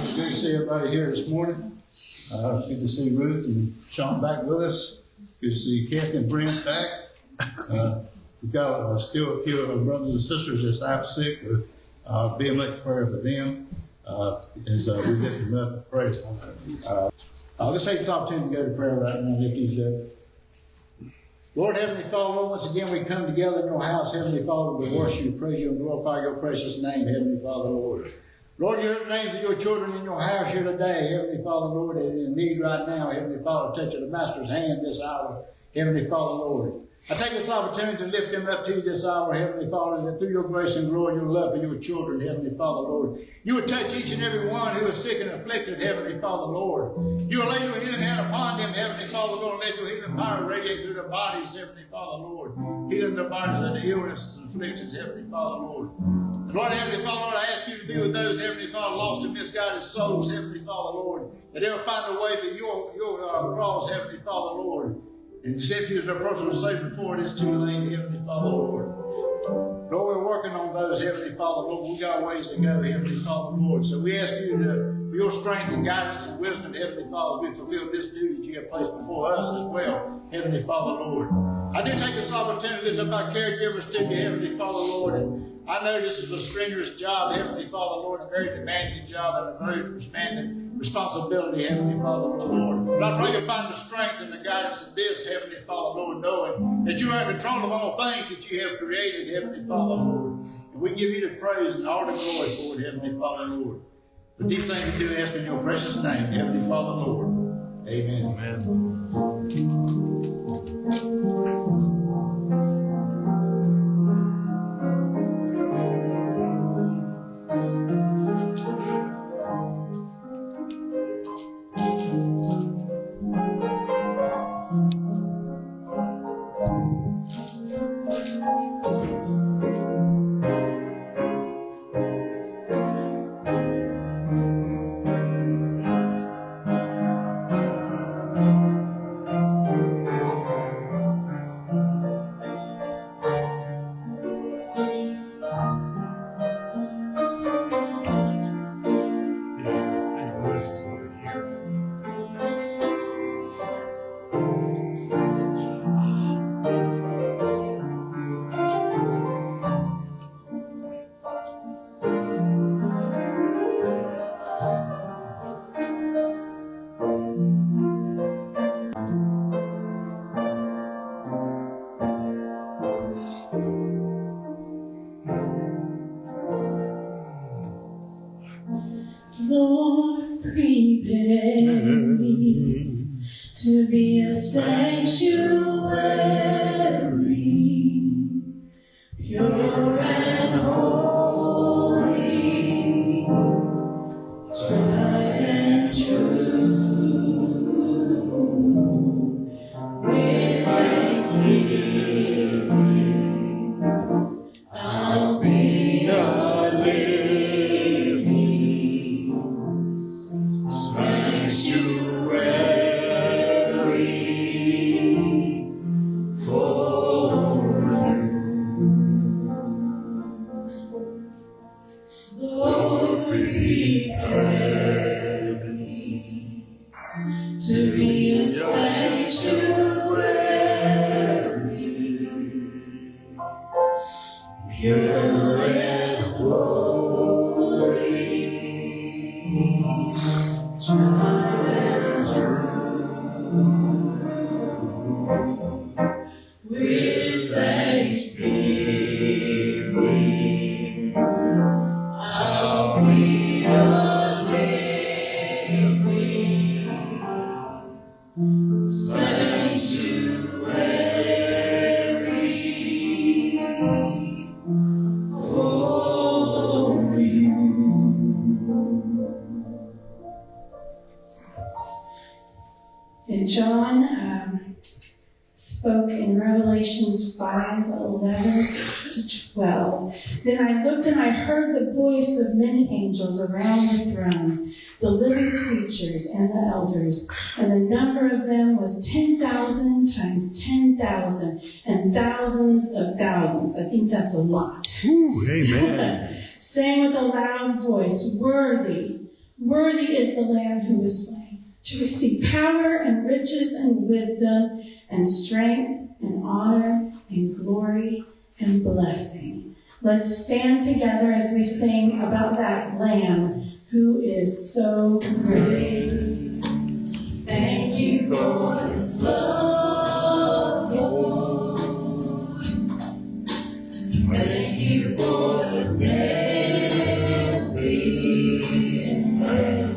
It's good to see everybody here this morning. Good to see Ruth and Sean back with us. Good to see Kathy and Brent back. We've got still a few of our brothers and sisters that's out sick. Be a much prayer for them as we lift them up and pray. Let's take this opportunity to go to prayer right now and lift these up. Lord, Heavenly Father, Lord, once again we come together in your house, Heavenly Father, we worship you, praise you, and glorify your precious name, Heavenly Father, Lord. Lord, you heard the names of your children in your house here today, Heavenly Father, Lord, and in need right now, Heavenly Father, touch of the Master's hand this hour, Heavenly Father, Lord. I take this opportunity to lift them up to you this hour, Heavenly Father, that through your grace and glory and your love for your children, Heavenly Father, Lord, you would touch each and every one who is sick and afflicted, Heavenly Father, Lord. You will lay your healing hand upon them, Heavenly Father, Lord, and let your healing power radiate through their bodies, Heavenly Father, Lord, healing their bodies of the illnesses and afflictions, Heavenly Father, Lord. And Lord, Heavenly Father, Lord, I ask you to be with those, Heavenly Father, lost and misguided souls, Heavenly Father, Lord, that they'll find a way to your cross, Heavenly Father, Lord, and accept you as their personal Savior before it is too late, Heavenly Father, Lord. Lord, we're working on those, Heavenly Father, Lord. We've got ways to go, Heavenly Father, Lord. So we ask you for your strength and guidance and wisdom, Heavenly Father, as we fulfill this duty that you have placed before us as well, Heavenly Father, Lord. I do take this opportunity to lift up our caregivers to you, Heavenly Father, Lord. And I know this is a strenuous job, Heavenly Father, Lord, a very demanding job and a very demanding responsibility, Heavenly Father, Lord. But I pray you find the strength and the guidance of this, Heavenly Father, Lord, knowing that you are in control of all things that you have created, Heavenly Father, Lord. And we give you the praise and all the glory for it, Heavenly Father, Lord. But these things we do ask in your precious name, Heavenly Father, Lord. Amen. Amen. prepare me to be a sanctuary, pure and holy, tried and true, with thanksgiving, I'll be a living sanctuary for you. Lord, prepare me to be a sanctuary, pure and holy, tried and true, with thanksgiving, I'll be a living sanctuary for you. And John spoke in Revelations 5:11-12. Then I looked and I heard the voice of many angels around the throne, the living creatures and the elders, and the number of them was 10,000 times 10,000 and thousands of thousands. I think that's a lot. Ooh, amen. Saying with a loud voice, worthy, worthy is the Lamb who was slain, to receive power and riches and wisdom and strength and honor and glory and blessing. Let's stand together as we sing about that Lamb who is so great. Thank you for this love, Lord. Thank you for the magnificent Lamb.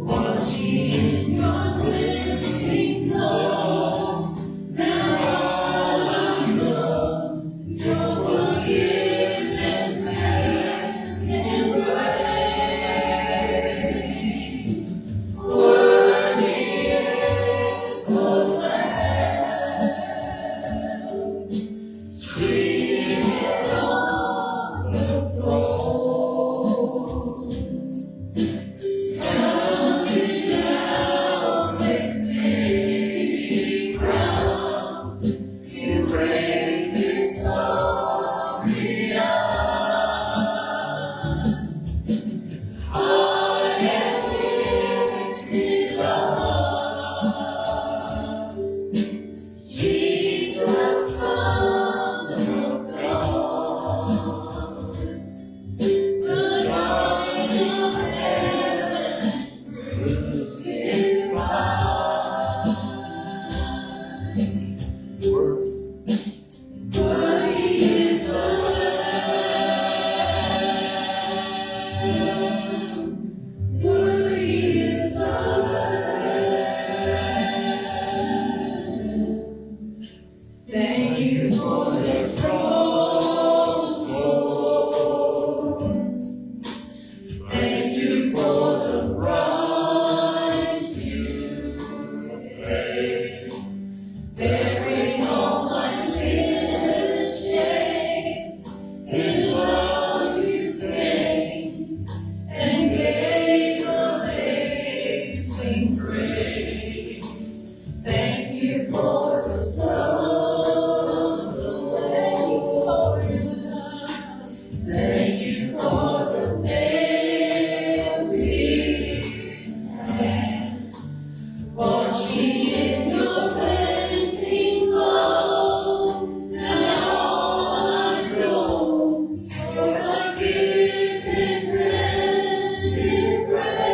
Wash me in your cleansing flow. Now all I know is your forgiveness and grace. Worthy is the Lamb, seated on the throne. Coming down with many crowns, you reign victorious. High and lifted up, Jesus, Son of God, the Lion of heaven, crucified. Worthy is the Lamb. Worthy is the Lamb. Thank you for this cross, Lord. Thank you for the price you paid, bearing all my sin and shame. In love you came and gave amazing grace. Thank you for the love, thank you for your love, thank you for the nail-pierced hands. Wash me in your cleansing flow. Now all I know is your forgiveness and grace.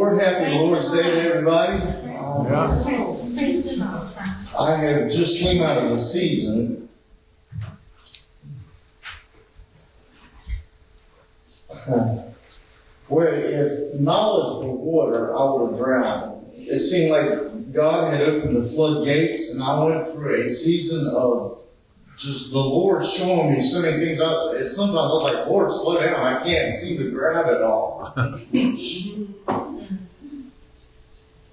Lord. Happy Lord's Day to everybody. I have just came out of a season where if knowledge were water, I would have drowned. It seemed like God had opened the floodgates, and I went through a season of just the Lord showing me so many things. Sometimes I was like, Lord, slow down. I can't seem to grab it all.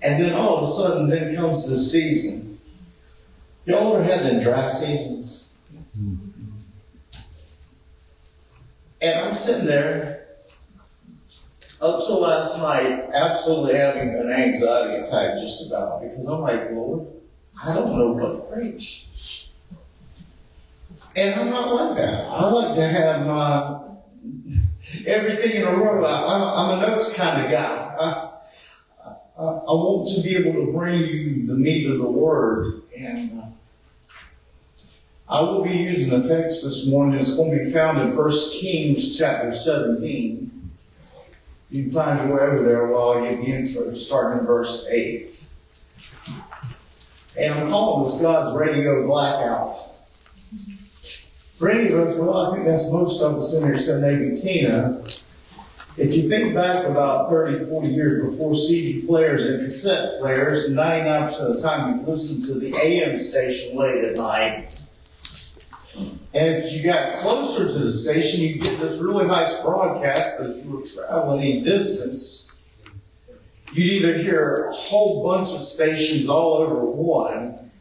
And then all of a sudden, then comes this season. Y'all ever had them dry seasons? And I'm sitting there up till last night, absolutely having an anxiety attack just about, because I'm like, Lord, I don't know what to preach. And I'm not like that. I like to have my everything in a row. I'm a notes kind of guy. I want to be able to bring you the meat of the word. And I will be using a text this morning. It's going to be found in 1 Kings chapter 17. You can find your way over there while I give the intro, starting in verse 8. And I'm calling this God's radio blackout. For any of us, well, I think that's most of us in here, so maybe Tina. If you think back about 30, 40 years before CD players and cassette players, 99% of the time you listened to the AM station late at night. And if you got closer to the station, you get this really nice broadcast, but if you were traveling any distance, you'd either hear a whole bunch of stations all over one,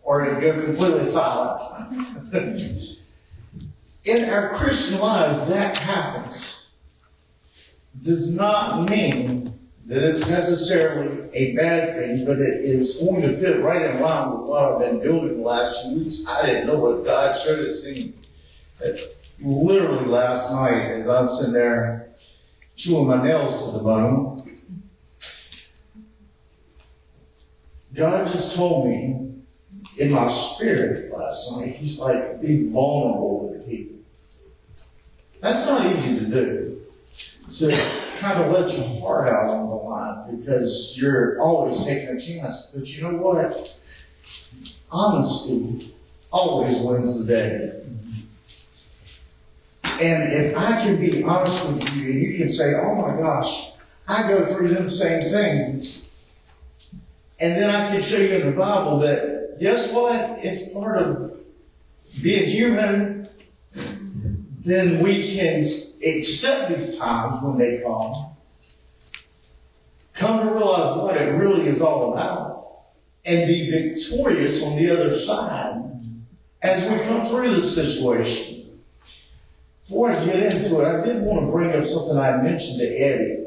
or it'd go completely silent. In our Christian lives, that happens. Does not mean that it's necessarily a bad thing, but it is going to fit right in line with what I've been building the last few weeks. I didn't know what God showed it to me. Literally last night, as I'm sitting there chewing my nails to the bone, God just told me in my spirit last night, He's like, be vulnerable with people. That's not easy to do. To kind of let your heart out on the line, because you're always taking a chance. But you know what? Honesty always wins the day. And if I can be honest with you, and you can say, oh my gosh, I go through them same things. And then I can show you in the Bible that, guess what? It's part of being human. Then we can accept these times when they come to realize what it really is all about, and be victorious on the other side as we come through this situation. Before I get into it, I did want to bring up something I mentioned to Eddie.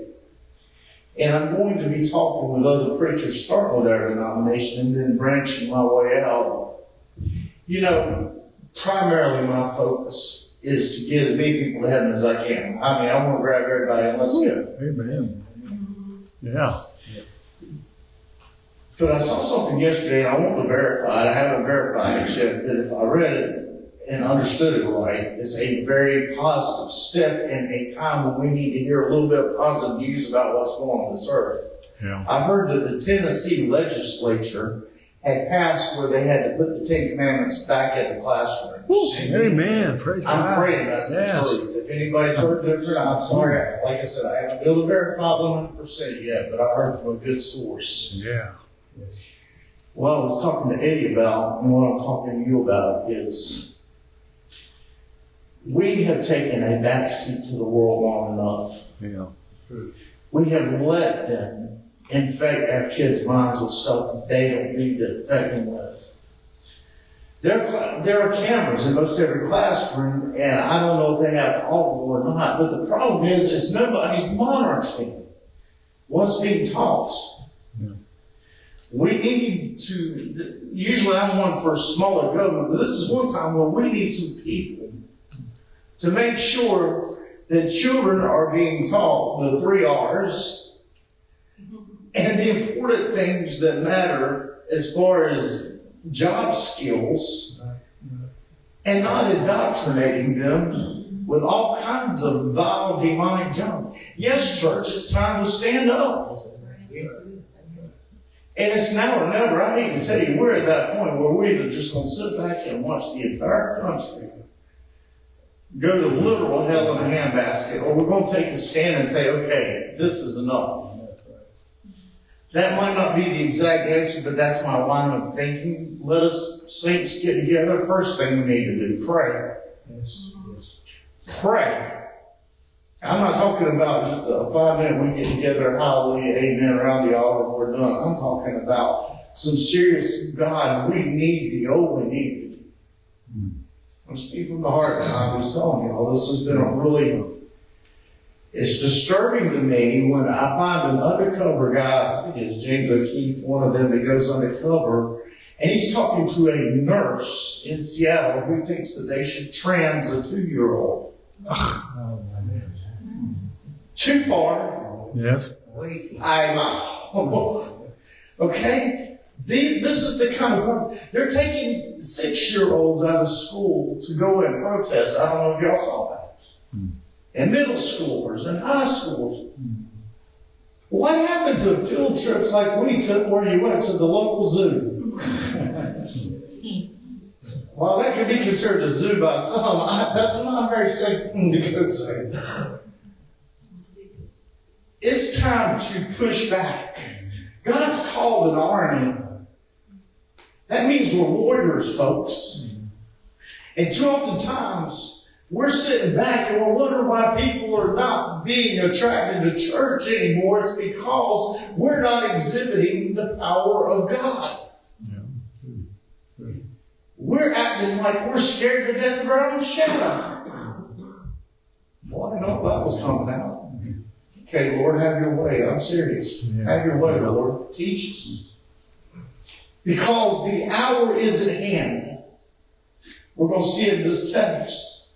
And I'm going to be talking with other preachers, starting with our denomination and then branching my way out. You know, primarily my focus is to get as many people to heaven as I can. I mean, I want to grab everybody and let's go. Amen. Yeah. But I saw something yesterday and I want to verify it. I haven't verified it yet, that if I read it and understood it right, it's a very positive step in a time when we need to hear a little bit of positive news about what's going on this earth. Yeah. I heard that the Tennessee legislature had passed where they had to put the Ten Commandments back in the classrooms. Amen. Praise God. I'm praying that's the truth. If anybody's heard different, I'm sorry. Like I said, I haven't been able to verify 100% yet, but I heard from a good source. Yeah. What I was talking to Eddie about, and what I'm talking to you about, is we have taken a backseat to the world long enough. Yeah. We have let them infect our kids' minds with stuff that they don't need to infect them with. There are cameras in most every classroom, and I don't know if they have all or not, but the problem is nobody's monitoring what's being taught. Yeah. We need to, usually I'm one for smaller government, but this is one time where we need some people to make sure that children are being taught the 3 R's, and the important things that matter as far as job skills, and not indoctrinating them with all kinds of vile demonic junk. Yes, church, it's time to stand up. And it's now or never. I need to tell you, we're at that point where we're either just going to sit back and watch the entire country go to literal hell in a handbasket, or we're going to take a stand and say, okay, this is enough. That might not be the exact answer, but that's my line of thinking. Let us saints get together. First thing we need to do, pray. Pray. I'm not talking about just a 5 minute we get together, hallelujah, amen, around the altar and we're done. I'm talking about some serious, God, we need thee, oh, we need thee. I'm speaking from the heart now. I was telling you all, this has been a really, it's disturbing to me when I find an undercover guy, I think it's James O'Keefe, one of them that goes undercover, and he's talking to a nurse in Seattle who thinks that they should trans a 2-year-old. Too far. Yes. I'm out. Okay? This is the kind of, they're taking 6-year-olds out of school to go and protest. I don't know if y'all saw that. And middle schoolers and high schoolers. What happened to field trips like we took where you went to the local zoo? Well, that could be considered a zoo by some. That's not a very safe thing to go to. It's time to push back. God's called an army. That means we're warriors, folks. And too often times, we're sitting back and we're wondering why people are not being attracted to church anymore. It's because we're not exhibiting the power of God. We're acting like we're scared to death of our own shadow. Boy, I know that was coming out. Okay, Lord, have your way. I'm serious. Have your way, Lord. Teach us. Because the hour is at hand. We're going to see it in this text.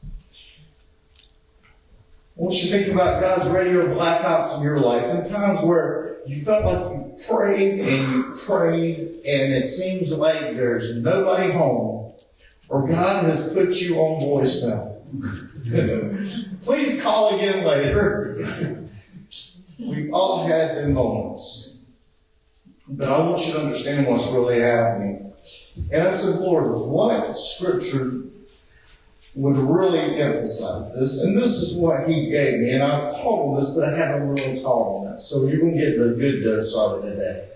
I want you to think about God's radio blackouts in your life. In times where you felt like you prayed, and it seems like there's nobody home, or God has put you on voicemail. Please call again later. We've all had them moments. But I want you to understand what's really happening. And I said, Lord, what scripture would really emphasize this? And this is what he gave me. And I've taught on this, but I haven't really taught on that. So you're going to get the good dose of it today.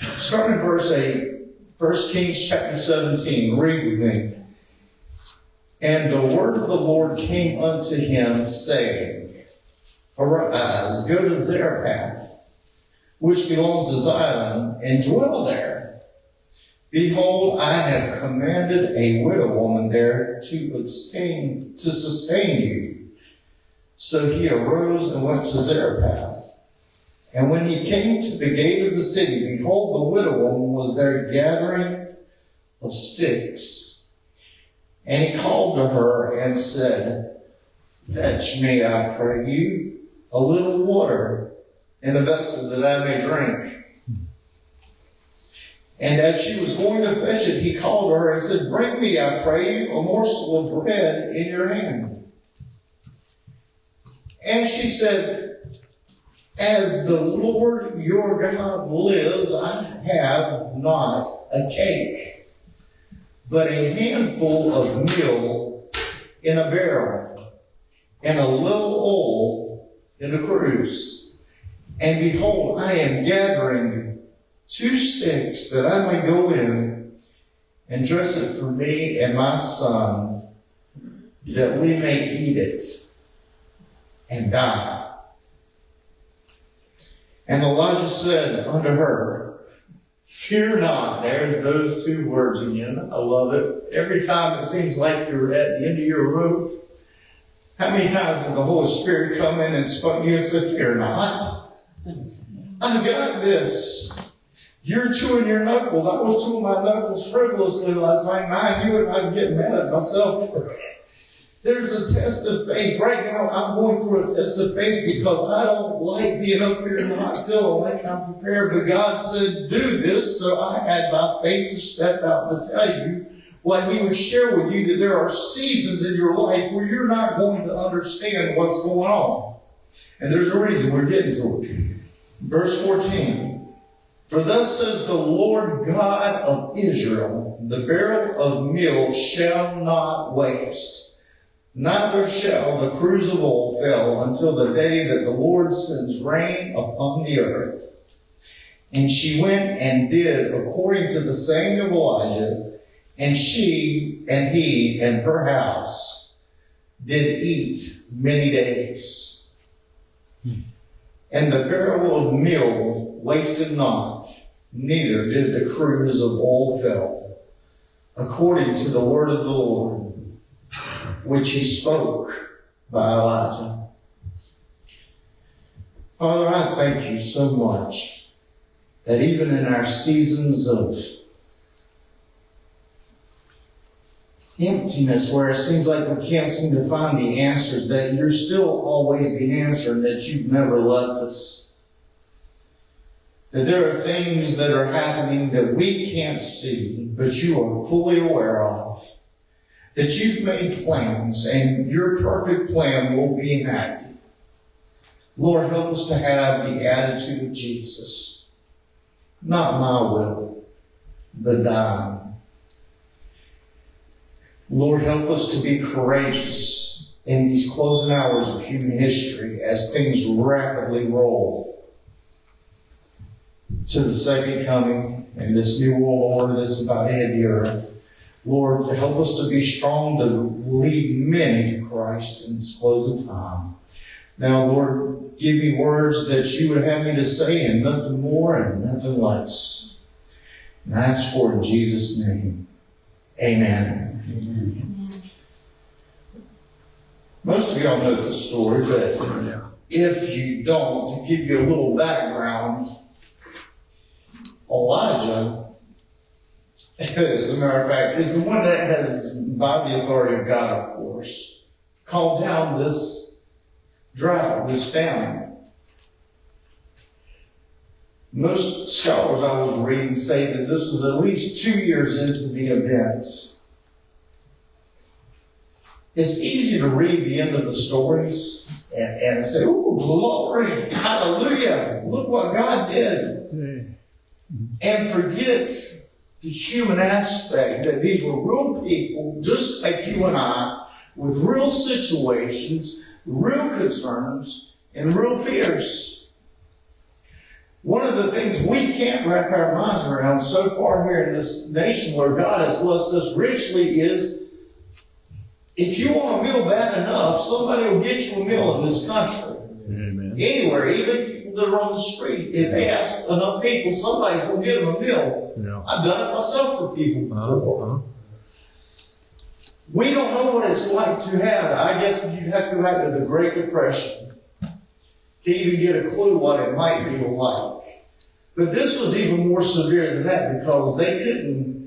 Starting in verse 8, 1 Kings chapter 17. Read with me. And the word of the Lord came unto him, saying, Arise, go to Zarephath, which belongs to Zidon, and dwell there. Behold, I have commanded a widow woman there to sustain you. So he arose and went to Zarephath. And when he came to the gate of the city, behold, the widow woman was there gathering of sticks. And he called to her and said, Fetch me, I pray you, a little water in a vessel that I may drink. And as she was going to fetch it, he called her and said, Bring me, I pray you, a morsel of bread in your hand. And she said, As the Lord your God lives, I have not a cake, but a handful of meal in a barrel, and a little oil in a cruse. And behold, I am gathering 2 sticks that I may go in and dress it for me and my son, that we may eat it and die. And Elijah said unto her, Fear not. There's those 2 words again. I love it. Every time it seems like you're at the end of your rope, how many times has the Holy Spirit come in and spoke to you and said, Fear not. I've got this. You're chewing your knuckles. I was chewing my knuckles frivolously last night, and I knew it. I was getting mad at myself for it. There's a test of faith. Right now, I'm going through a test of faith because I don't like being up here and not feeling like I'm prepared. But God said, do this. So I had my faith to step out and tell you What He would share with you, that there are seasons in your life where you're not going to understand what's going on. And there's a reason we're getting to it. Verse 14. For thus says the Lord God of Israel, the barrel of meal shall not waste, neither shall the cruse of oil fail until the day that the Lord sends rain upon the earth. And she went and did according to the saying of Elijah, and she and he and her house did eat many days. And the barrel of meal wasted not, neither did the cruse of oil fail, according to the word of the Lord, which He spoke by Elijah. Father, I thank You so much that even in our seasons of emptiness, where it seems like we can't seem to find the answers, that You're still always the answer, and that You've never left us. That there are things that are happening that we can't see, but You are fully aware of. That You've made plans, and Your perfect plan will be enacted. Lord, help us to have the attitude of Jesus. Not my will, but Thine. Lord, help us to be courageous in these closing hours of human history as things rapidly roll to the second coming and this new world order that's about to hit the earth. Lord, help us to be strong to lead many to Christ in this closing time. Now, Lord, give me words that You would have me to say, and nothing more and nothing less. And I ask for in Jesus' name. Amen. Most of y'all know this story, but if you don't, to give you a little background, Elijah, as a matter of fact, is the one that has, by the authority of God, of course, called down this drought, this famine. Most scholars I was reading say that this was at least 2 years into the events. It's easy to read the end of the stories and say, "Oh, glory, hallelujah, look what God did." And forget the human aspect, that these were real people, just like you and I, with real situations, real concerns, and real fears. One of the things we can't wrap our minds around so far here in this nation where God has blessed us richly is, if you want a meal bad enough, somebody will get you a meal in this country. Amen. Anywhere, even people that are on the street. If they ask enough people, somebody's going to get them a meal. Yeah. I've done it myself for people before. We don't know what it's like to have, I guess you'd have to go back to the Great Depression to even get a clue what it might be like. But this was even more severe than that, because they couldn't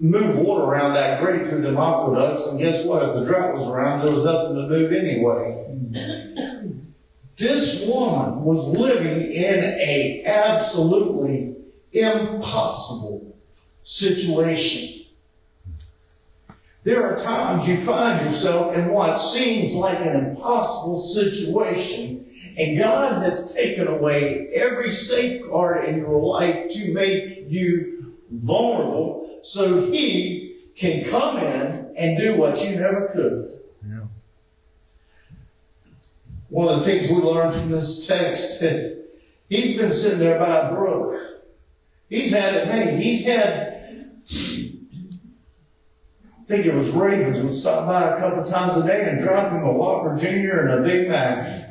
move water around that great through them aqueducts, and guess what? If the drought was around, there was nothing to move anyway. This woman was living in a absolutely impossible situation. There are times you find yourself in what seems like an impossible situation, and God has taken away every safeguard in your life to make you vulnerable, so He can come in and do what you never could. Yeah. One of the things we learned from this text, that he's been sitting there by a brook. He's had it made. He's had, I think it was Ravens would stop by a couple times a day and drop him a Whopper Jr. and a Big Mac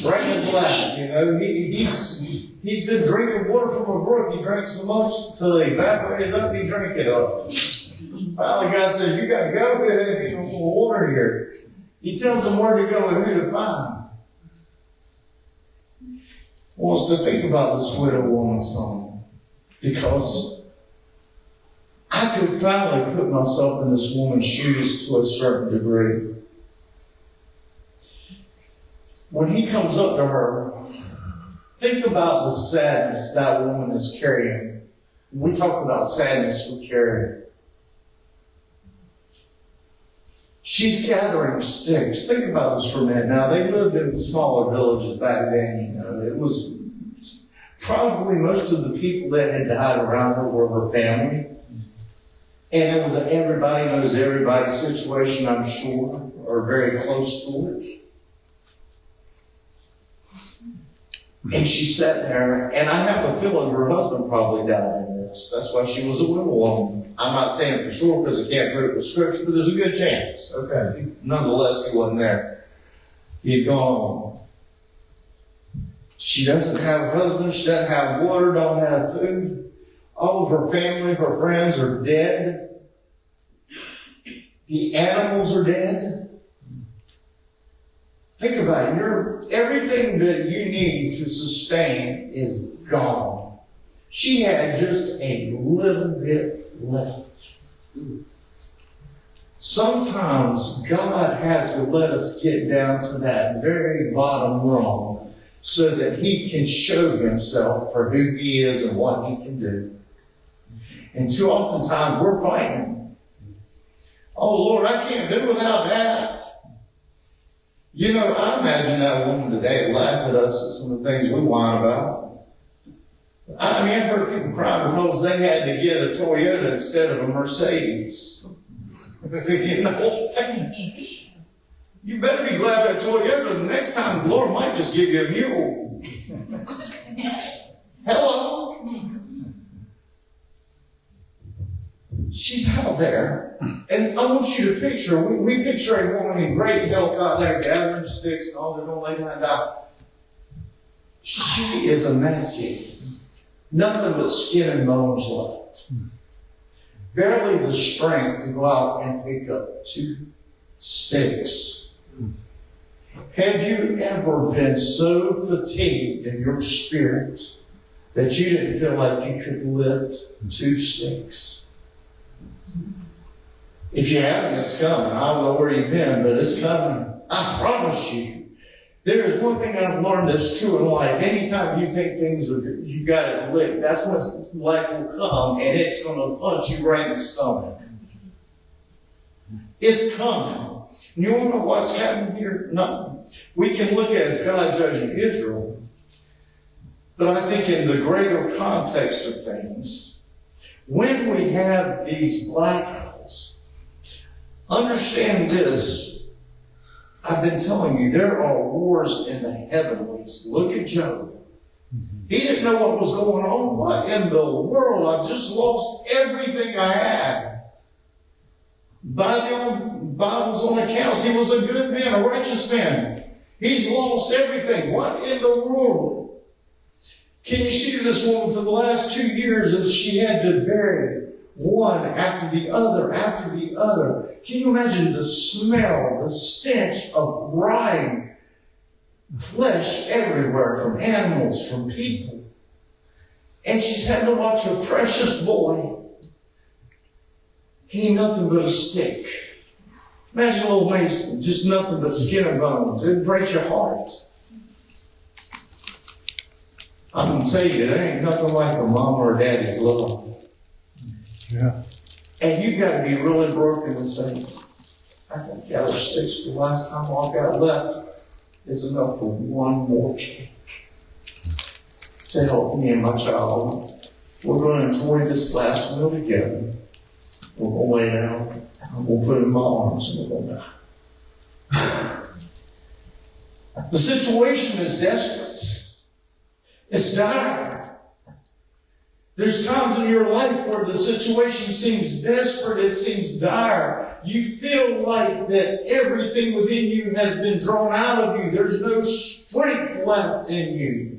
right in his lap. You know, he's been drinking water from a brook. He drank so much until it evaporated up, he drank it up. Finally, God says, "You got to go get water here." He tells them where to go and who to find. I want us to think about this widow woman's home, because I could finally put myself in this woman's shoes to a certain degree. When he comes up to her, think about the sadness that woman is carrying. When we talk about sadness, we carry She's gathering sticks. Think about this for a minute. Now, they lived in smaller villages back then, you know. It was probably most of the people that had died around her were her family. And it was an everybody knows everybody's situation, I'm sure, or very close to it. And she sat there, and I have a feeling her husband probably died in this. That's why she was a widow woman. I'm not saying for sure because I can't prove it with scripture, but there's a good chance. Okay. Nonetheless, he wasn't there. He'd gone. She doesn't have a husband, she doesn't have water, don't have food. All of her family, her friends are dead. The animals are dead. Think about it. Everything that you need to sustain is gone. She had just a little bit left. Sometimes God has to let us get down to that very bottom rung so that He can show Himself for who He is and what He can do. And too often times we're fighting. Oh Lord, I can't do without that. You know, I imagine that woman today laugh at us at some of the things we whine about. I mean, I've heard people cry because they had to get a Toyota instead of a Mercedes. You know? You better be glad that Toyota, the next time the Lord might just give you a mule. Hello? She's out there, and I want you to picture, we picture a woman in great health out there gathering sticks and all, they're going to lay down and die. She is emaciated. Nothing but skin and bones left. Barely the strength to go out and pick up 2 sticks. Have you ever been so fatigued in your spirit that you didn't feel like you could lift 2 sticks? If you haven't, it's coming. I don't know where you've been, but it's coming. I promise you. There is one thing I've learned that's true in life. Anytime you think things are good, you got it licked. That's when life will come, and it's going to punch you right in the stomach. It's coming. And you want to know what's happening here? No. We can look at it as God judging Israel. But I think in the greater context of things, when we have these blackouts, understand this. I've been telling you, there are wars in the heavenlies. Look at Job. He didn't know what was going on. What in the world? I've just lost everything I had. By the old Bible's own accounts, he was a good man, a righteous man. He's lost everything. What in the world? Can you see this woman for the last 2 years as she had to bury one after the other after the other? Can you imagine the smell, the stench of rotting flesh everywhere from animals, from people? And she's had to watch her precious boy. He ain't nothing but a stick. Imagine old Mason, just nothing but skin and bones. It'd break your heart. I'm going to tell you, there ain't nothing like a mom or a daddy's love. Yeah. And you've got to be really broken and say, I got to gather sticks for the last time all I've got left is enough for one more cake to help me and my child. We're going to enjoy this last meal together. We're going to lay down, and we'll put it in my arms, and we're going to die. The situation is desperate. It's dire. There's times in your life where the situation seems desperate, it seems dire. You feel like that everything within you has been drawn out of you. There's no strength left in you.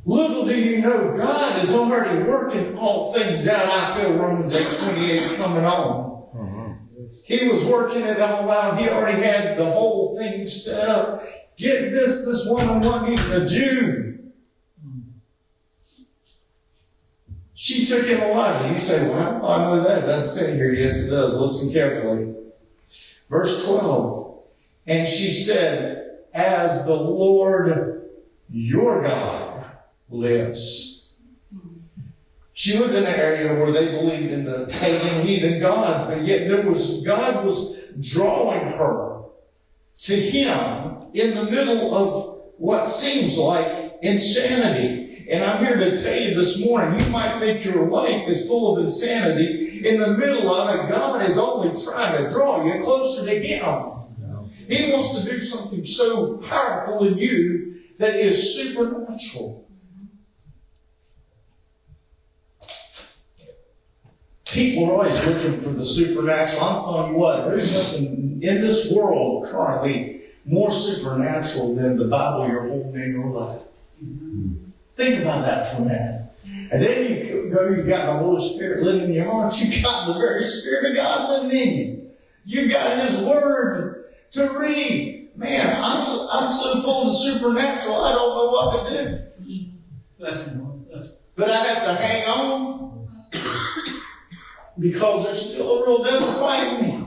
Little do you know, God is already working all things out. I feel Romans 8:28 coming on. He was working it all out. He already had the whole thing set up. Get this one-on-one meeting, a Jew. She took in Elijah. You say, well, how do I know that? It doesn't say here. Yes, it does. Listen carefully. Verse 12. And she said, as the Lord your God lives. She lived in an area where they believed in the pagan heathen gods, but yet God was drawing her to Him in the middle of what seems like insanity. And I'm here to tell you this morning, you might think your life is full of insanity. In the middle of it, God is only trying to draw you closer to Him. He wants to do something so powerful in you that is supernatural. People are always looking for the supernatural. I'm telling you what, there's nothing in this world currently more supernatural than the Bible you're holding in your life. Think about that for a minute. And then you've got the Holy Spirit living in your heart. You've got the very Spirit of God living in you. You've got His Word to read. Man, I'm so full of the supernatural, I don't know what to do. But I have to hang on because there's still a real devil fighting me.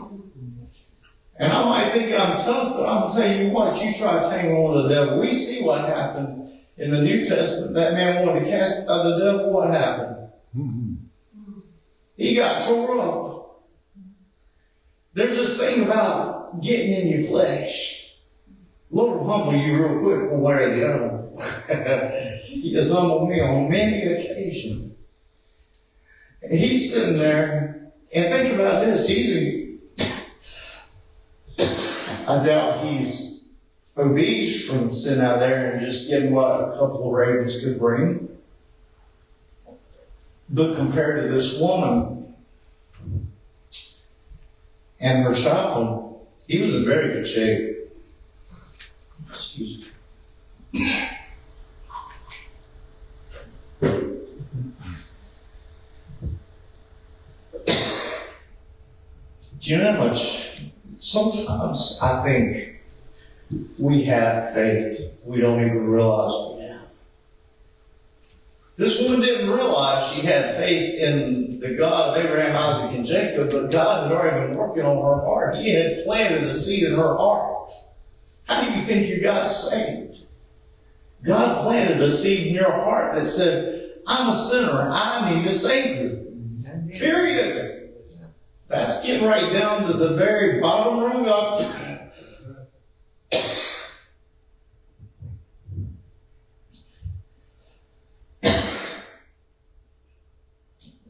And I might think I'm tough, but I'm going to tell you what, you try to hang on to the devil. We see what happened in the New Testament. That man wanted to cast out the devil. What happened? He got tore up. There's this thing about getting in your flesh. Lord will humble you real quick one way or the other. He has humbled me on many occasions. And he's sitting there, and think about this. I doubt he's obese from sitting out there and just getting what a couple of ravens could bring. But compared to this woman and her child, he was in very good shape. Excuse me. Do you know how much? Sometimes I think we have faith we don't even realize we have. This woman didn't realize she had faith in the God of Abraham, Isaac, and Jacob, but God had already been working on her heart. He had planted a seed in her heart. How do you think you got saved? God planted a seed in your heart that said, I'm a sinner, I need a Savior. Period. That's getting right down to the very bottom rung up.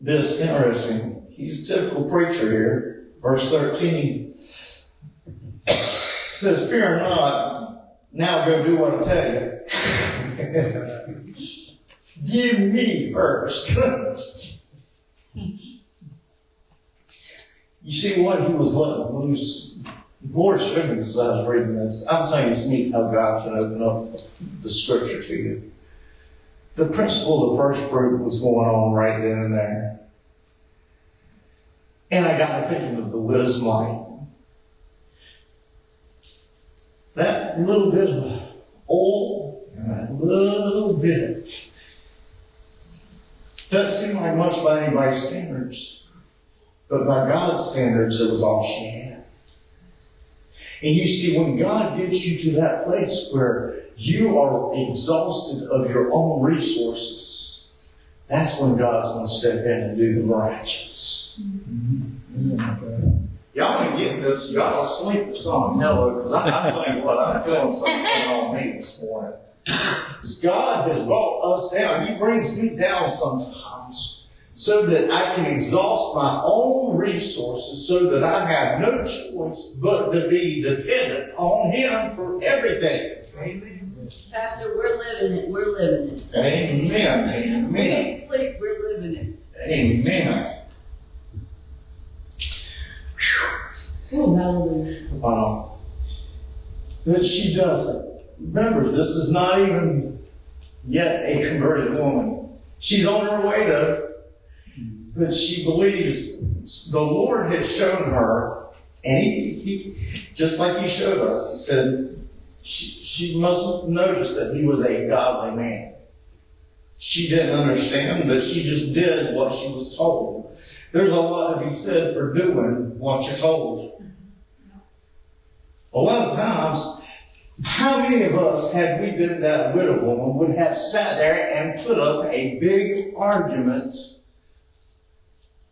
This is interesting. He's a typical preacher here. Verse 13 says, fear not, now go do what I tell you. Give me first. You see what he was letting loose. The Lord showed me this as I was reading this. I'm telling you, sneak how God can open up the scripture to you. The principle of the first fruit was going on right then and there. And I got to thinking of the widow's mite. That little bit of oil and that little bit doesn't seem like much by anybody's standards. But by God's standards, it was all she had. And you see, when God gets you to that place where you are exhausted of your own resources, that's when God's going to step in and do the miraculous. Y'all ain't getting this. Y'all sleep or something. Hello, because I'm telling you what, I'm feeling something on me this morning. Because God has brought us down. He brings me down sometimes so that I can exhaust my own resources so that I have no choice but to be dependent on Him for everything. Amen. Pastor, we're living it. We're living it. Amen. Amen. We ain't sleep. We're living it. Amen. Oh, hallelujah. Wow. But she doesn't. Remember, this is not even yet a converted woman. She's on her way to, but she believes the Lord had shown her, and he just like He showed us, He said she must have noticed that He was a godly man. She didn't understand, but she just did what she was told. There's a lot to be said for doing what you're told. A lot of times, how many of us, had we been that widow woman, would have sat there and put up a big argument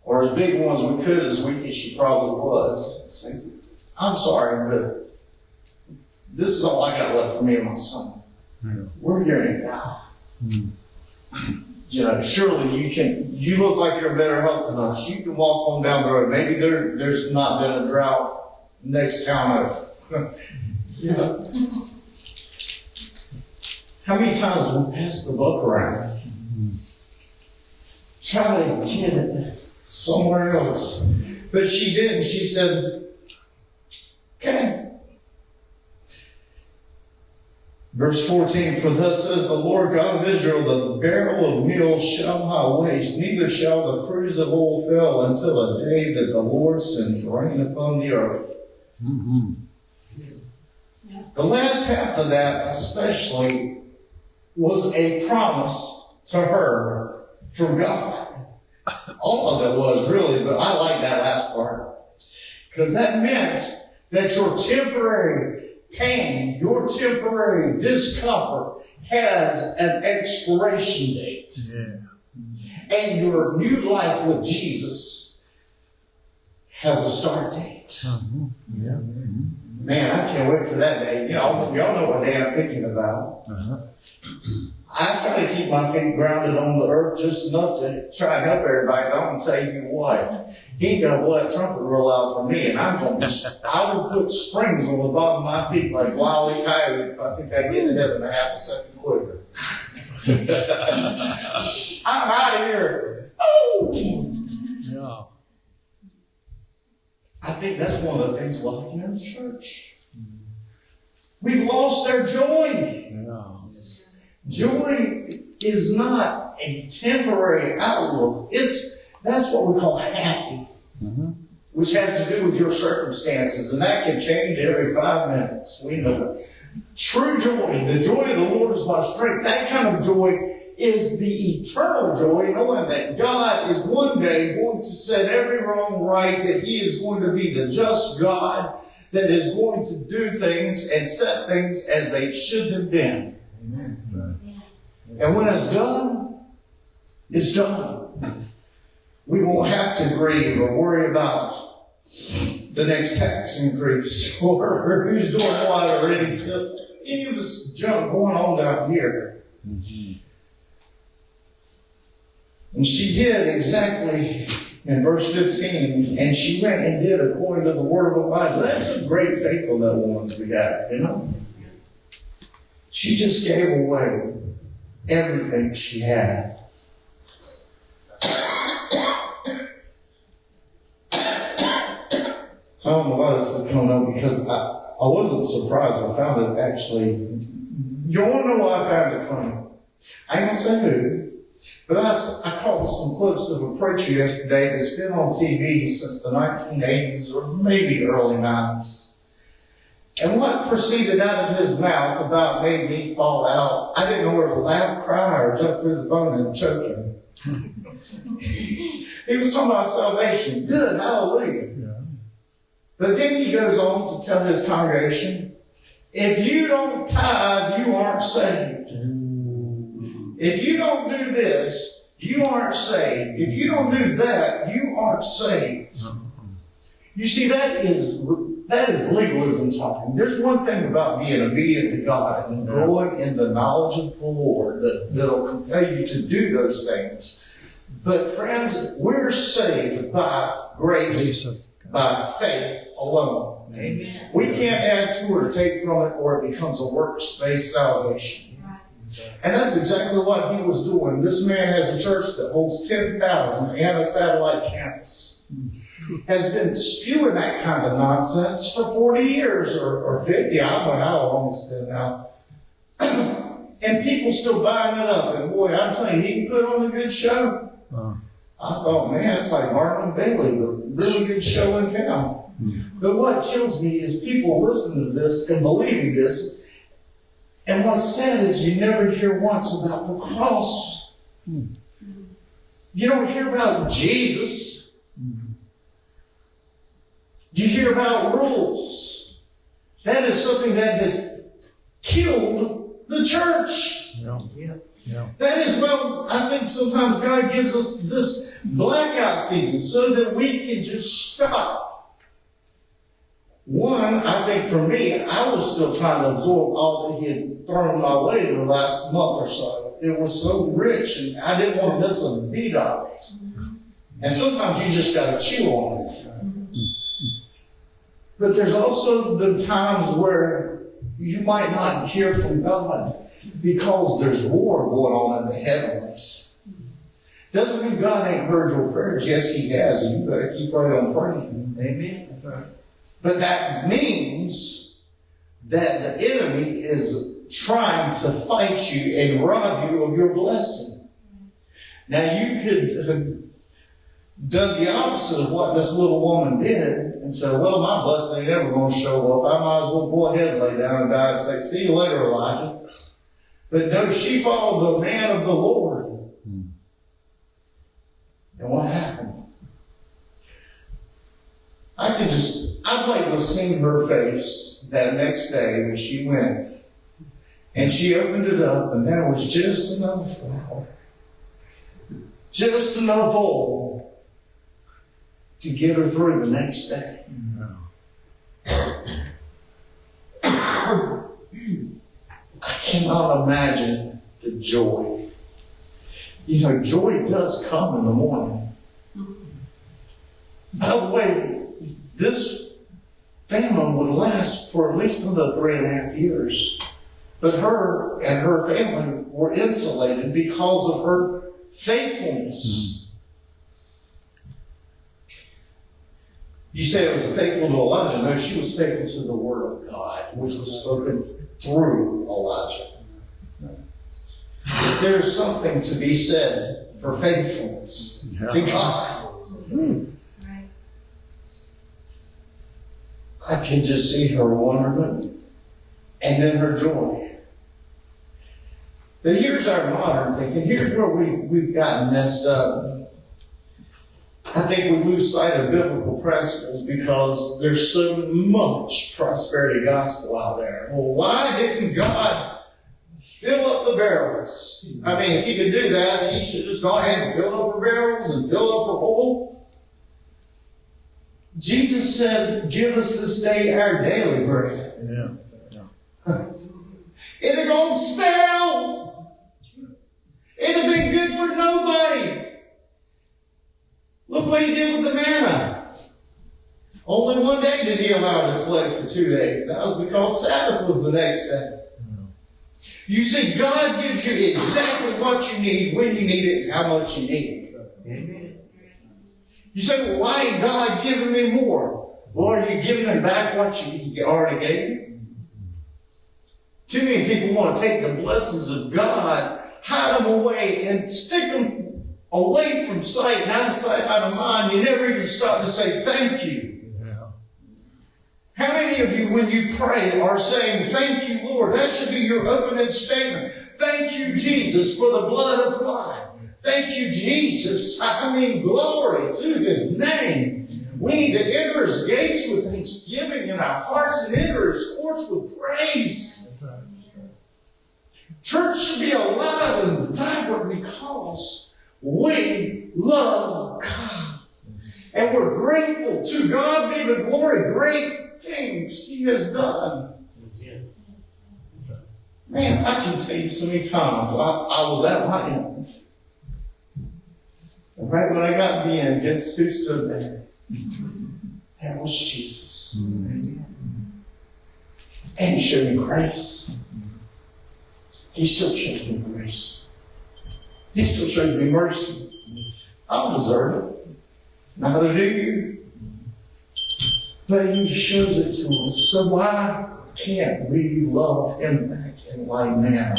or as big ones we could, as weak as she probably was. I'm sorry, but this is all I got left for me and my son. Yeah. We're going to die. You know, surely you look like you're in better health than us. You can walk on down the road. Maybe there's not been a drought next town over. You know. How many times do we pass the buck around? Try to get it somewhere else. But she didn't. She said, okay. Verse 14, for thus says the Lord God of Israel, the barrel of meal shall not waste, neither shall the cruse of oil fail until the day that the Lord sends rain upon the earth. Mm-hmm. The last half of that especially was a promise to her from God. All of it was really, but I like that last part. Because that meant that your temporary pain, your temporary discomfort has an expiration date. Yeah. And your new life with Jesus has a start date. Mm-hmm. Yeah. Man, I can't wait for that day. Y'all know what day I'm thinking about. Uh-huh. I try to keep my feet grounded on the earth just enough to try and help everybody. But I'm going to tell you what, he ain't going to blow that trumpet roll out for me, and I will put springs on the bottom of my feet like Wile E. Coyote if I think I get to heaven a half a second quicker. I'm out of here. Oh! Yeah. I think that's one of the things like in the church. We've lost our joy. Yeah. Joy is not a temporary outlook. That's what we call happy, which has to do with your circumstances, and that can change every 5 minutes. We know it. True joy, the joy of the Lord is my strength. That kind of joy is the eternal joy, knowing that God is one day going to set every wrong right, that He is going to be the just God that is going to do things and set things as they should have been. Amen. Right. And when it's done, it's done. We won't have to grieve or worry about the next tax increase or who's doing what or any of this junk going on down here. Mm-hmm. And she did exactly in verse 15, and she went and did according to the word of Elijah. That's a great faith of that woman we got, you know. She just gave away everything she had. I don't know why this is coming up, because I wasn't surprised. I found it actually. You want to know why I found it funny? I ain't gonna say who, but I caught some clips of a preacher yesterday that's been on TV since the 1980s or maybe early 90s. And what proceeded out of his mouth about made me fall out. I didn't know whether to laugh, cry, or jump through the phone and choke him. He was talking about salvation. Good, hallelujah. Yeah. But then he goes on to tell his congregation, if you don't tithe, you aren't saved. If you don't do this, you aren't saved. If you don't do that, you aren't saved. You see, that is legalism talking. There's one thing about being obedient to God and growing in the knowledge of the Lord that'll compel you to do those things. But friends, we're saved by grace, by faith alone. Amen. We can't add to or take from it, or it becomes a works-based salvation. And that's exactly what he was doing. This man has a church that holds 10,000 and a satellite campus. Has been spewing that kind of nonsense for 40 years or 50. I don't know how long it's been now. And people still buying it up. And boy, I'm telling you, he can put on a good show. I thought, man, it's like Martin Bailey, a really good show in town. But what kills me is people listening to this and believing this. And what's sad is you never hear once about the cross. You don't hear about Jesus. You hear about rules. That is something that has killed the church. Yeah. That is, well, I think sometimes God gives us this blackout season so that we can just stop. One, I think for me, I was still trying to absorb all that He had thrown my way the last month or so. It was so rich, and I didn't want to miss a beat of it. And sometimes you just got to chew on it. But there's also the times where you might not hear from God because there's war going on in the heavens. Doesn't mean God ain't heard your prayers. Yes, He has, and you better keep right on praying. Amen. That's right. But that means that the enemy is trying to fight you and rob you of your blessing. Now, you could have done the opposite of what this little woman did and said, well, my blessing ain't ever going to show up. I might as well go ahead and lay down and die and say, see you later, Elijah. But no, she followed the man of the Lord. And what happened? I'd like to have seen her face that next day when she went. And she opened it up, and there was just enough flour, just enough oil to get her through the next day. I cannot imagine the joy. You know, joy does come in the morning. By the way, this famine would last for at least another 3.5 years. But her and her family were insulated because of her faithfulness. You say it was faithful to Elijah. No, she was faithful to the word of God, which was spoken through Elijah. But there's something to be said for faithfulness to God. I can just see her wonderment and then her joy. But here's our modern thinking. Here's where we've gotten messed up. I think we lose sight of biblical principles because there's so much prosperity gospel out there. Well, why didn't God fill up the barrels? I mean, if He could do that, then He should just go ahead and fill up the barrels and fill up the hole. Jesus said, give us this day our daily bread. It ain't gonna smell. It'll be good for nobody. Look what He did with the manna. Only one day did He allow it to collect for 2 days. That was because Sabbath was the next day. You see, God gives you exactly what you need, when you need it, and how much you need it. Amen. You say, well, why ain't God giving me more? Well, are you giving Him back what He already gave you? Too many people want to take the blessings of God, hide them away, and stick them away from sight, and out of sight, out of mind. You never even stop to say thank you. Yeah. How many of you, when you pray, are saying, thank you, Lord? That should be your opening statement. Thank you, Jesus, for the blood of life. Thank you, Jesus. I mean, glory to His name. We need to enter His gates with thanksgiving in our hearts and enter His courts with praise. Church should be alive and vibrant because we love God. And we're grateful. To God be the glory. Great things He has done. Man, I can tell you so many times I was at my end. And right when I got to the end, guess who stood there? That was Jesus. And He showed me grace. He still shows me grace. He still shows me mercy. I don't deserve it. Neither do you. But He shows it to us. So why can't we love Him back in like manner?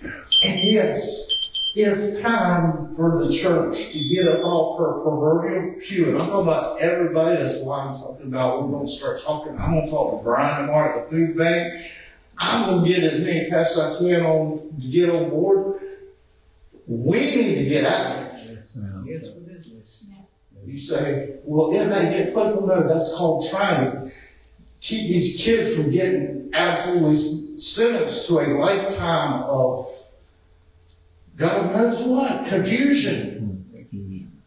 And yes, it's time for the church to get up off her proverbial pew. And I'm talking about everybody. That's why I'm talking about. We're going to start talking. I'm going to talk to Brian tomorrow at the food bank. I'm going to get as many pastors as I can to get on board. We need to get active. Yes, for business. You say, well, if they get political, no, that's called trying to keep these kids from getting absolutely sentenced to a lifetime of God knows what? Confusion,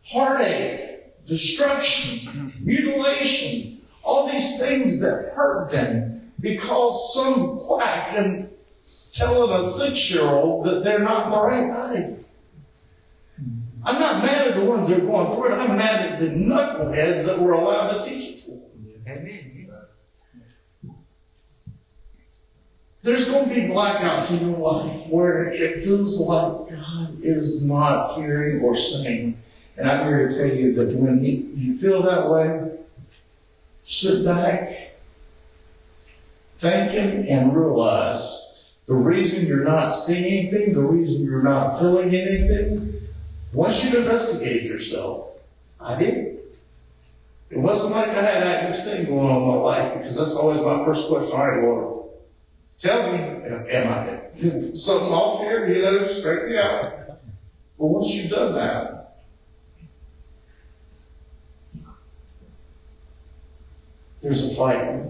heartache, destruction, mutilation, all these things that hurt them because some quack and telling a 6-year-old that they're not in the right body. I'm not mad at the ones that are going through it. I'm mad at the knuckleheads that were allowed to teach it to them. Amen. There's going to be blackouts in your life where it feels like God is not hearing or saying. And I'm here to tell you that when you feel that way, sit back, think Him, and realize the reason you're not seeing anything, the reason you're not feeling anything, once you investigate yourself, I did. It wasn't like I had active sin going on in my life, because that's always my first question. All right, Lord, tell me, am I something off here? Straighten me out. But once you've done that, there's a fight.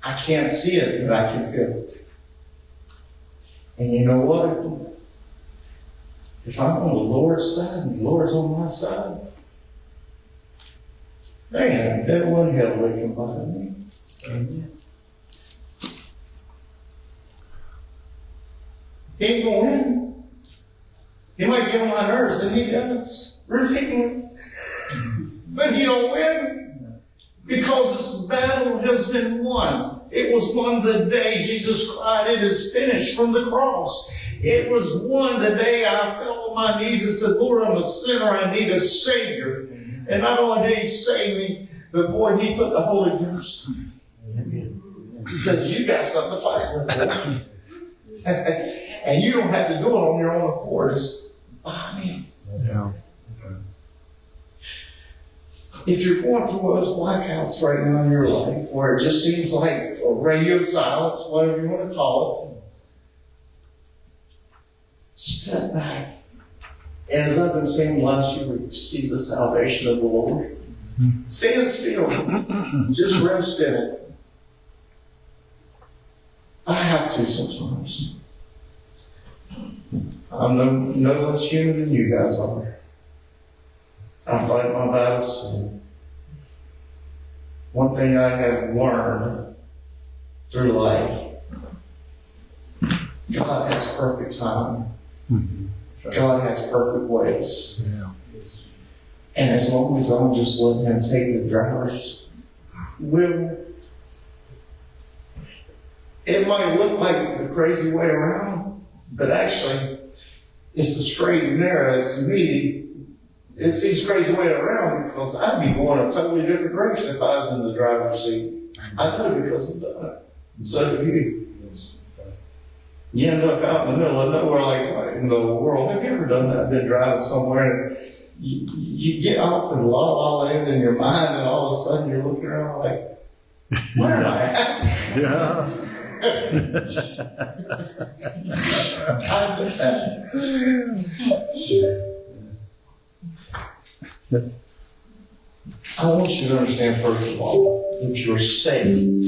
I can't see it, but I can feel it. And you know what? If I'm on the Lord's side and the Lord's on my side, there ain't a devil in hell that can bother me. Amen. He ain't going to win. He might get on my nerves, and he does. Routinely. But he don't win. Because this battle has been won. It was won the day Jesus cried, "It is finished," from the cross. It was won the day I fell on my knees and said, "Lord, I'm a sinner. I need a Savior." And not only did He save me, but boy, He put the Holy Ghost in me. He says, "You got something to fight with." And you don't have to do it on your own accord. It's by me. Yeah. If you're going through those blackouts right now in your life, where it just seems like a radio silence, whatever you want to call it, step back. And as I've been saying last year, see the salvation of the Lord. Stand still. Just rest in it. I have to sometimes. I'm no less human than you guys are. I fight my battles too. One thing I have learned through life, God has perfect time. God has perfect ways. Yeah. And as long as I'm just letting Him take the driver's wheel, it might look like the crazy way around, but actually, it's the straight and narrow. It's me. It's the crazy way around, because I'd be going a totally different direction if I was in the driver's seat. I know, because I've done it. And so do you. You end up out in the middle of nowhere, like, what in the world? Have you ever done that? Been driving somewhere and you get off in La La Land in your mind, and all of a sudden you're looking around like, where am I at? Yeah. I miss that. I want you to understand, first of all, if you're saved,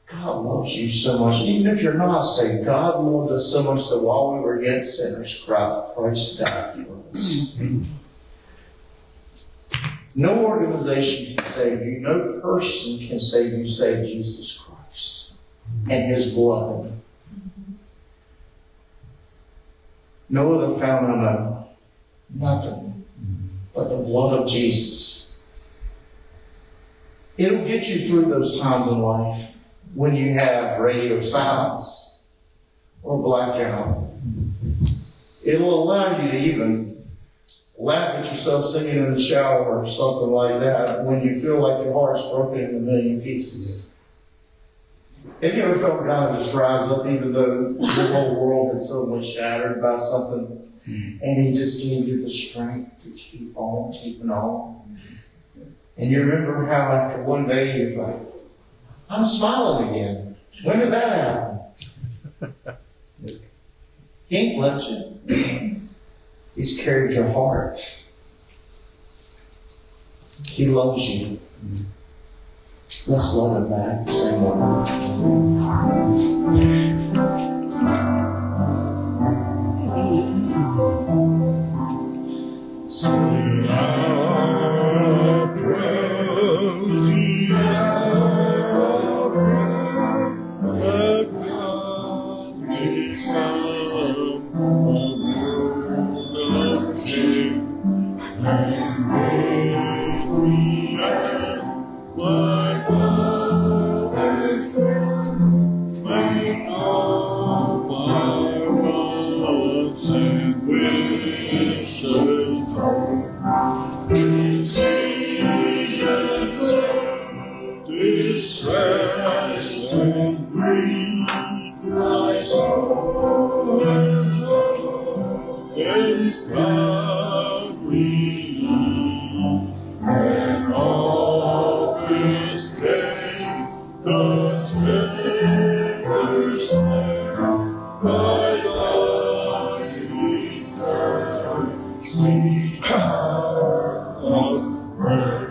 God loves you so much. Even if you're not saved, God loved us so much that while we were yet sinners, Christ died for us. No organization can save you. No person can save you save Jesus Christ and His blood. No other fountain, no. Nothing but the blood of Jesus. It'll get you through those times in life when you have radio silence or blackout. It'll allow you to even laugh at yourself singing in the shower or something like that when you feel like your heart's broken in a million pieces. Have you ever felt God just rise up even though the whole world had so much shattered by something, and He just gave you the strength to keep on keeping on? And you remember how after one day you're like, I'm smiling again. When did that happen? He ain't left you. He's carried your heart. He loves you. Let's love Him back the same way. take the wheel, and always stay the tender snare, my life turns sweet hour of prayer.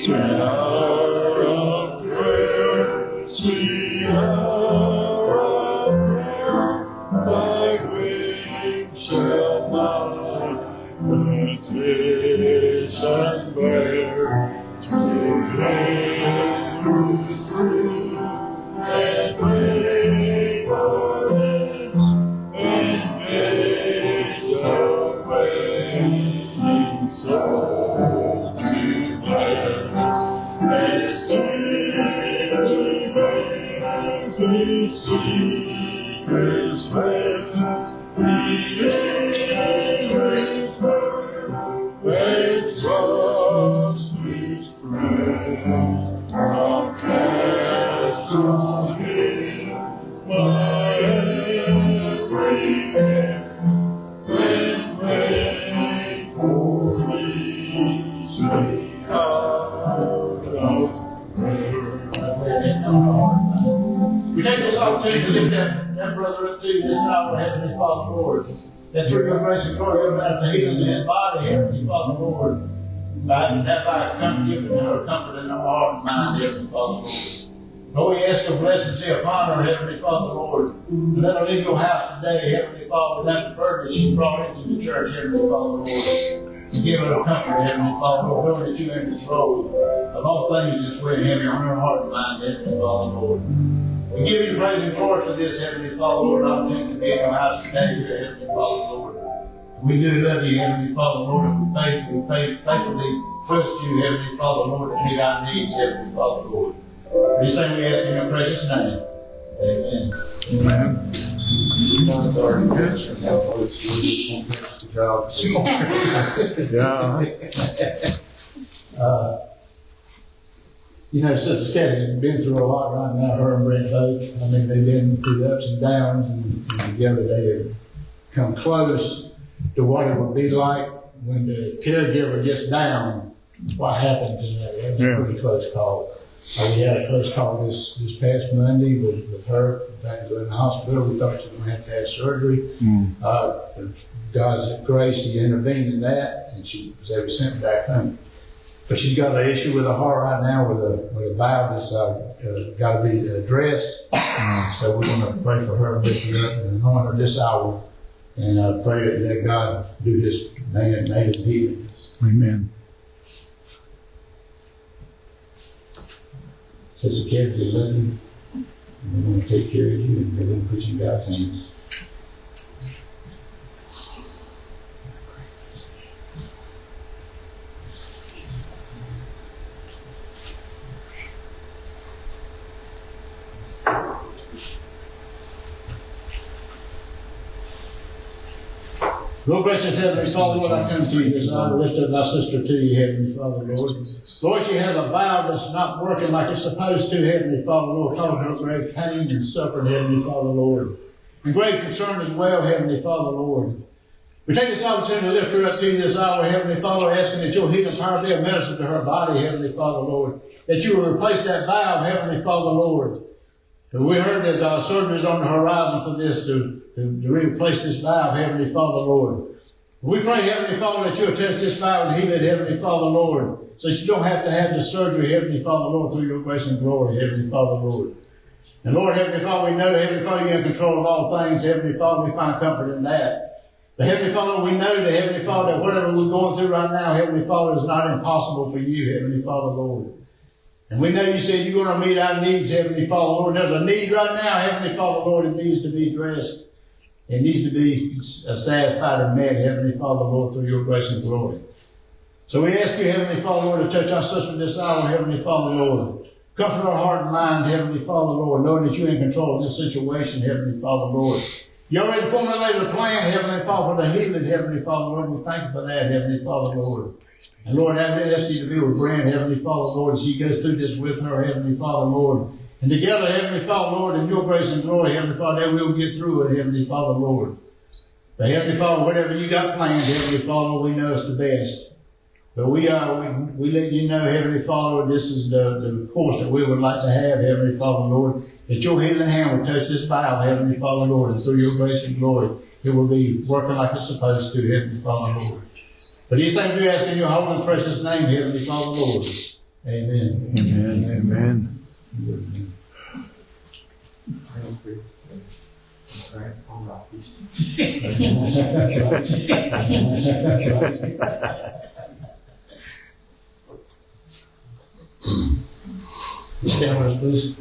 Sweet hour of prayer, sweet hour of prayer, thy wings shall mount petition bear, to Hebrews truth and faithfulness, and make the waiting soul to bless, and sweet seekers rest, the endless earth, and trust is rest. I'll cast on him my everything, and wait for thee, sweet hour of prayer. We take this opportunity to lift that brother up to you this hour, Heavenly Father, Lord. That through your grace and glory, everybody to heal in his body, Heavenly Father, Lord. God, and that by giving her comfort in her heart and mind, Heavenly Father, Lord. Lord, we ask your blessings here upon her, Heavenly Father, Lord. And let her leave your house today, Heavenly Father, without the burden she brought into the church, Heavenly Father, Lord. And give her comfort, Heavenly Father, Lord, knowing that you're in control of all things that's weighing heavy on her heart and mind, Heavenly Father, Lord. We give you praise and glory for this, Heavenly Father, Lord, opportunity to be in your house today, Heavenly Father, Lord. We do love you, Heavenly Father, Lord, and we faithfully trust you, Heavenly Father, Lord, to meet our needs, Heavenly Father, Lord. This thing we ask in your precious name. Amen. Amen. Mine's already finished, and now it's finish the job. Yeah. You know, Sister Kathy's been through a lot right now, her and Brent both. I mean, they've been through the ups and downs, and together they have come close to what it would be like when the caregiver gets down. What happened to that? It was a pretty close call. We had a close call this past Monday with her. Back in the hospital, we thought she was going to have surgery. God's grace, He intervened in that, and she was able to send back home. But she's got an issue with her heart right now with a valve that's got to be addressed. So we're going to pray for her and lift her up and anoint her this hour, and pray that God do His native healing. Amen. Sister Kathy, we love you. We're going to take care of you, and we're going to put you in God's hands. Lord, gracious Heavenly Father, Lord, I come to you this hour, lift up my sister to you, Heavenly Father, Lord. Lord, she has a valve that's not working like it's supposed to, Heavenly Father, Lord, causing her great pain and suffering, Heavenly Father, Lord. And great concern as well, Heavenly Father, Lord. We take this opportunity to lift her up to you this hour, Heavenly Father, asking that your healing power be a medicine to her body, Heavenly Father, Lord. That you will replace that valve, Heavenly Father, Lord. And we heard that surgery is on the horizon for this to replace this valve, Heavenly Father, Lord. We pray, Heavenly Father, that you'll touch this valve and heal it, Heavenly Father, Lord. So you don't have to have the surgery, Heavenly Father, Lord, through your grace and glory, Heavenly Father, Lord. And Lord, Heavenly Father, we know, Heavenly Father, you're in control of all things, Heavenly Father. We find comfort in that. But Heavenly Father, we know that, Heavenly Father, that whatever we're going through right now, Heavenly Father, is not impossible for you, Heavenly Father, Lord. And we know you said you're going to meet our needs, Heavenly Father, Lord. There's a need right now, Heavenly Father, Lord, it needs to be addressed. It needs to be satisfied and met, Heavenly Father, Lord, through your grace and glory. So we ask you, Heavenly Father, Lord, to touch our sister this hour, Heavenly Father, Lord. Comfort our heart and mind, Heavenly Father, Lord, knowing that you're in control of this situation, Heavenly Father, Lord. You already formulated a plan, Heavenly Father, for the healing, Heavenly Father, Lord. We thank you for that, Heavenly Father, Lord. And Lord, I ask you to be with Brand, Heavenly Father, Lord, as she goes through this with her, Heavenly Father, Lord. And together, Heavenly Father, Lord, in your grace and glory, Heavenly Father, that we'll get through it, Heavenly Father, Lord. But Heavenly Father, whatever you got planned, Heavenly Father, we know it's the best. But we let you know, Heavenly Father, this is the course that we would like to have, Heavenly Father, Lord. That your healing hand will touch this Bible, Heavenly Father, Lord, and through your grace and glory, it will be working like it's supposed to, Heavenly Father, Lord. But these things we ask in your holy and precious name, Heavenly Father, Lord. Amen. Amen. Amen. Stand with us, please.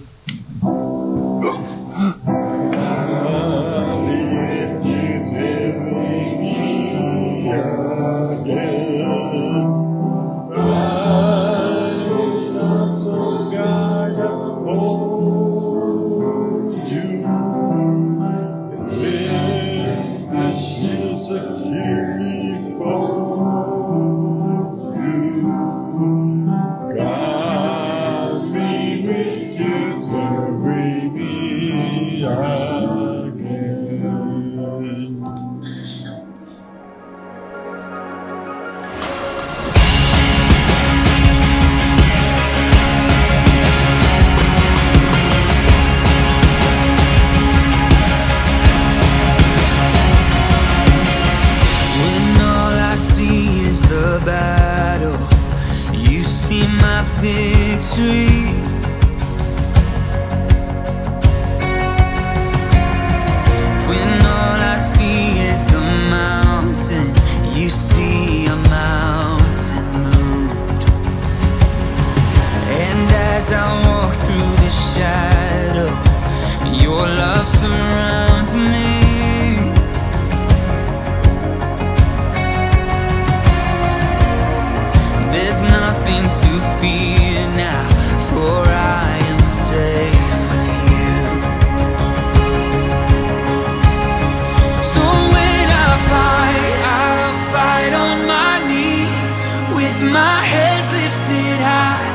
Victory. When all I see is the mountain, you see a mountain moved. And as I walk through the shadow, your love surrounds me. There's nothing to fear now, for I am safe with you. So when I'll fight on my knees, with my head lifted high.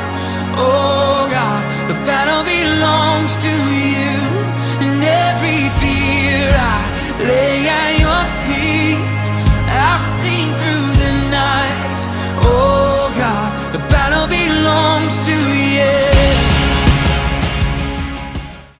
Oh,